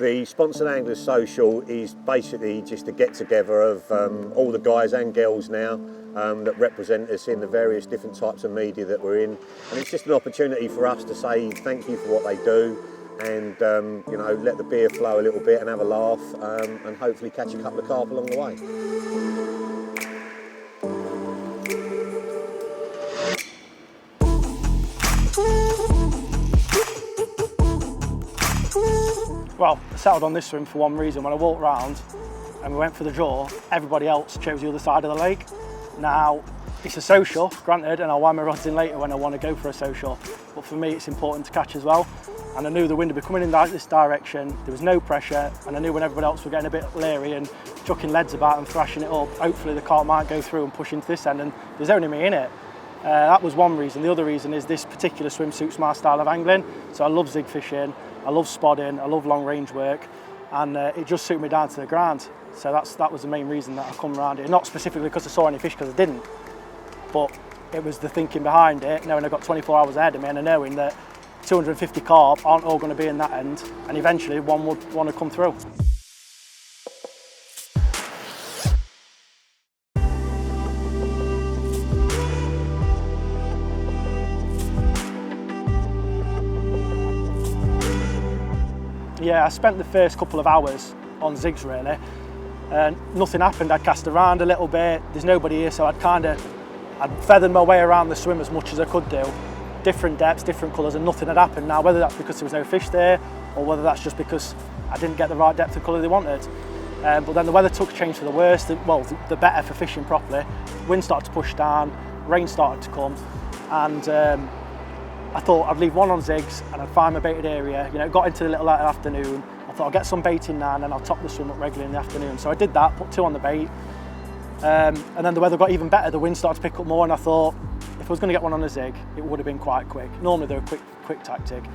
the Sponsored Anglers Social is basically just a get-together of all the guys and girls now that represent us in the various different types of media that we're in, and it's just an opportunity for us to say thank you for what they do, and you know, let the beer flow a little bit and have a laugh, and hopefully catch a couple of carp along the way. Well, I settled on this swim for one reason. When I walked round and we went for the draw, everybody else chose the other side of the lake. Now, it's a social, granted, and I'll wind my rods in later when I want to go for a social, but for me it's important to catch as well. And I knew the wind would be coming in this direction, there was no pressure, and I knew when everybody else were getting a bit leery and chucking leads about and thrashing it up, hopefully the carp might go through and push into this end, and there's only me in it. That was one reason. The other reason is this particular swim suits my style of angling. So I love zig fishing, I love spodding, I love long range work, and it just suited me down to the ground. So that was the main reason that I come around it. Not specifically because I saw any fish, because I didn't, but it was the thinking behind it, knowing I've got 24 hours ahead of me and knowing that 250 carp aren't all going to be in that end, and eventually one would want to come through. Yeah, I spent the first couple of hours on zigs really, and nothing happened. I'd cast around a little bit, there's nobody here, so I'd feathered my way around the swim as much as I could do. Different depths, different colours, and nothing had happened. Now, whether that's because there was no fish there, or whether that's just because I didn't get the right depth of colour they wanted. But then the weather took a change for the worse, the better for fishing properly. Wind started to push down, rain started to come, and I thought I'd leave one on zigs and I'd find my baited area. You know, it got into the little light afternoon. I thought I'll get some bait in now and then I'll top the swim up regularly in the afternoon. So I did that, put 2 on the bait. And then the weather got even better. The wind started to pick up more, and I thought if I was going to get one on a zig, it would have been quite quick. Normally they're a quick tactic.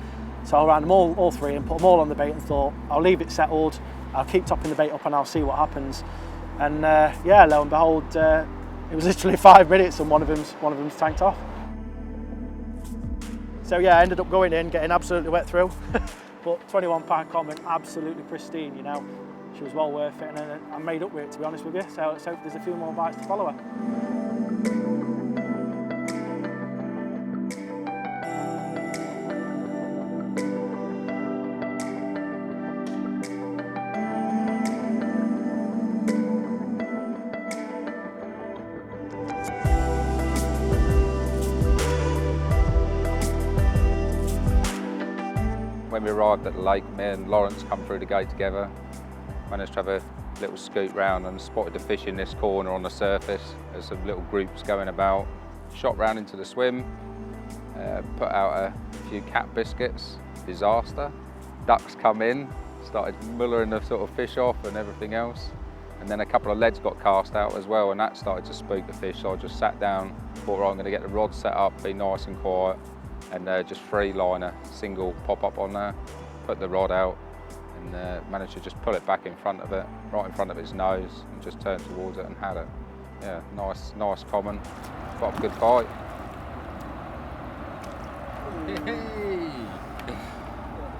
So I ran them all 3 and put them all on the bait and thought I'll leave it settled. I'll keep topping the bait up and I'll see what happens. And yeah, lo and behold, it was literally 5 minutes and one of them's tanked off. So yeah, I ended up going in, getting absolutely wet through, but 21-pound common, absolutely pristine, you know. She was well worth it, and I made up with it, to be honest with you, so let's hope there's a few more bites to follow her. When we arrived at the lake, me and Lawrence come through the gate together, managed to have a little scoot round and spotted the fish in this corner on the surface. There's some little groups going about. Shot round into the swim, put out a few cat biscuits, disaster. Ducks come in, started mullering the sort of fish off and everything else. And then a couple of leads got cast out as well, and that started to spook the fish. So I just sat down, thought, right, I'm going to get the rod set up, be nice and quiet, and just free line a single pop up on there, put the rod out, and managed to just pull it back in front of it, right in front of its nose, and just turn towards it and had it. Yeah, nice common, got a good bite.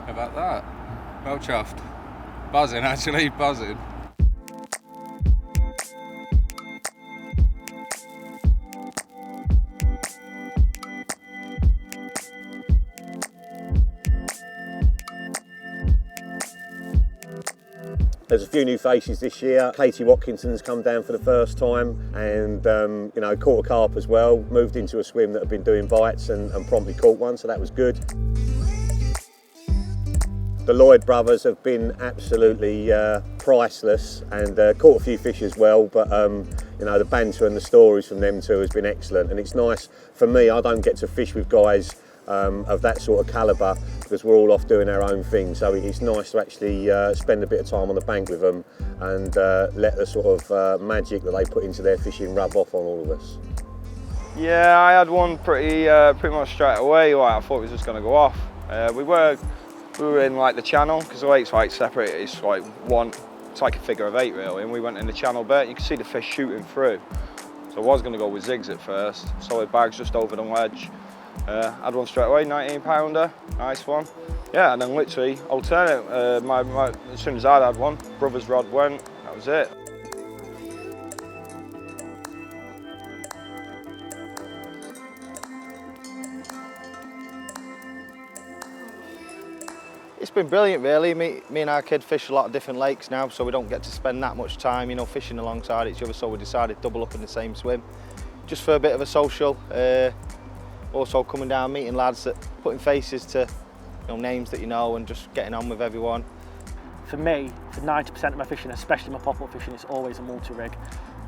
How about that? Well chuffed. Buzzing actually, buzzing. There's a few new faces this year. Katie Watkinson's come down for the first time, and you know, caught a carp as well. Moved into a swim that had been doing bites and promptly caught one, so that was good. The Lloyd brothers have been absolutely priceless, and caught a few fish as well, but you know, the banter and the stories from them two has been excellent, and it's nice for me. I don't get to fish with guys of that sort of calibre because we're all off doing our own thing, so it's nice to actually spend a bit of time on the bank with them and let the sort of magic that they put into their fishing rub off on all of us. Yeah, I had one pretty much straight away. Like, I thought it was just going to go off. We were in like the channel, because the lake's like separate. It's like it's like a figure of 8 really, and we went in the channel bit. You can see the fish shooting through. So I was going to go with zigs at first. Solid bags just over the ledge. Had one straight away, 19-pounder, nice one. Yeah, and then literally alternate. As soon as I'd had one, brother's rod went. That was it. It's been brilliant really. Me and our kid fish a lot of different lakes now, so we don't get to spend that much time, you know, fishing alongside each other, so we decided to double up in the same swim. Just for a bit of a social, also coming down, meeting lads, putting faces to names that you know and just getting on with everyone. For me, for 90% of my fishing, especially my pop-up fishing, it's always a multi-rig.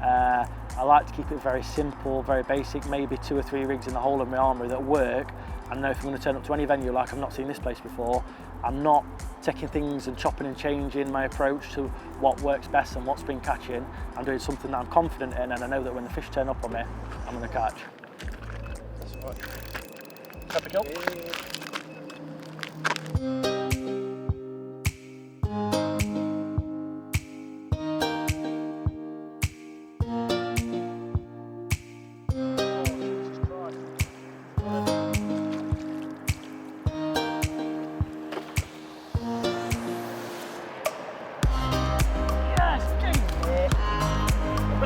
I like to keep it very simple, very basic, maybe 2 or 3 rigs in the whole of my armoury that work. I know if I'm going to turn up to any venue like I've not seen this place before, I'm not taking things and chopping and changing my approach to what works best and what's been catching. I'm doing something that I'm confident in, and I know that when the fish turn up on me, I'm going to catch. That's right. Pepper kill.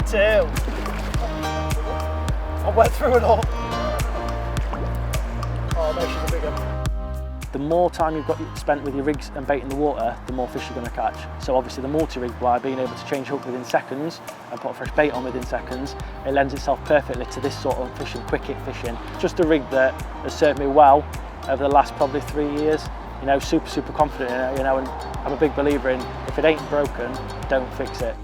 Tail. I went through it all. Oh, no, she's a big one. The more time you've got spent with your rigs and bait in the water, the more fish you're going to catch. So obviously the multi-rig, by being able to change hook within seconds and put a fresh bait on within seconds, it lends itself perfectly to this sort of fishing, quick hit fishing. Just a rig that has served me well over the last probably 3 years. You know, super confident in it, you know, and I'm a big believer in if it ain't broken, don't fix it.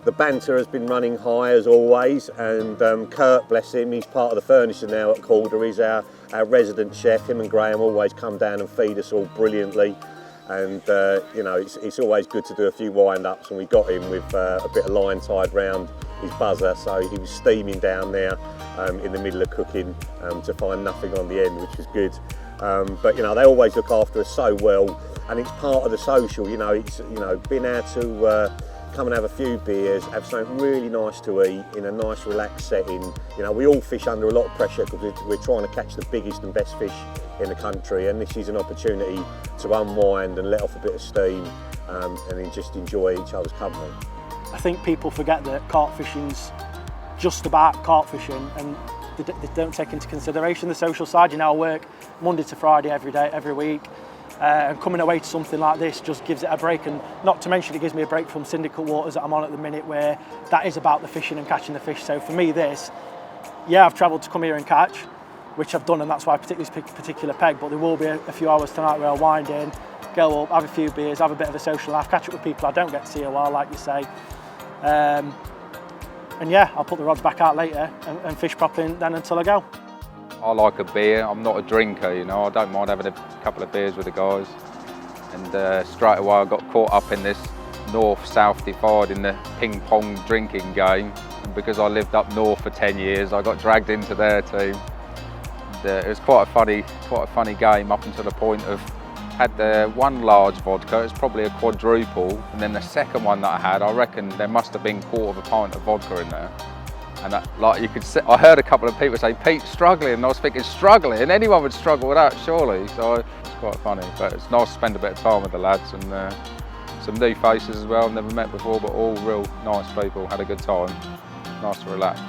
The banter has been running high as always, and Kurt, bless him, he's part of the furniture now at Korda. He's our resident chef. Him and Graham always come down and feed us all brilliantly, and you know, it's always good to do a few wind-ups, and we got him with a bit of line tied round his buzzer, so he was steaming down there in the middle of cooking to find nothing on the end, which was good. But you know, they always look after us so well, and it's part of the social. You know, it's being able to come and have a few beers, have something really nice to eat in a nice relaxed setting. You know, we all fish under a lot of pressure because we're trying to catch the biggest and best fish in the country, and this is an opportunity to unwind and let off a bit of steam and then just enjoy each other's company. I think people forget that carp fishing's just about carp fishing, and they don't take into consideration the social side. You know, I work Monday to Friday every day, every week. And coming away to something like this just gives it a break, and not to mention it gives me a break from syndicate waters that I'm on at the minute, where that is about the fishing and catching the fish. So for me this, yeah, I've travelled to come here and catch, which I've done, and that's why I picked this particular peg, but there will be a few hours tonight where I'll wind in, go up, have a few beers, have a bit of a social laugh, catch up with people I don't get to see a while, like you say. And yeah, I'll put the rods back out later and fish properly then until I go. I like a beer. I'm not a drinker, you know. I don't mind having a couple of beers with the guys. And straight away I got caught up in this north-south divide in the ping-pong drinking game. And because I lived up north for 10 years, I got dragged into their team. And, it was quite a funny game up until the point of had the one large vodka. It's probably a quadruple, and then the second one that I had, I reckon there must have been 1/4 of a pint of vodka in there. And like you could see, I heard a couple of people say, "Pete's struggling," and I was thinking, struggling? Anyone would struggle with that, surely. So it's quite funny, but it's nice to spend a bit of time with the lads, and some new faces as well, I've never met before, but all real nice people, had a good time, nice to relax.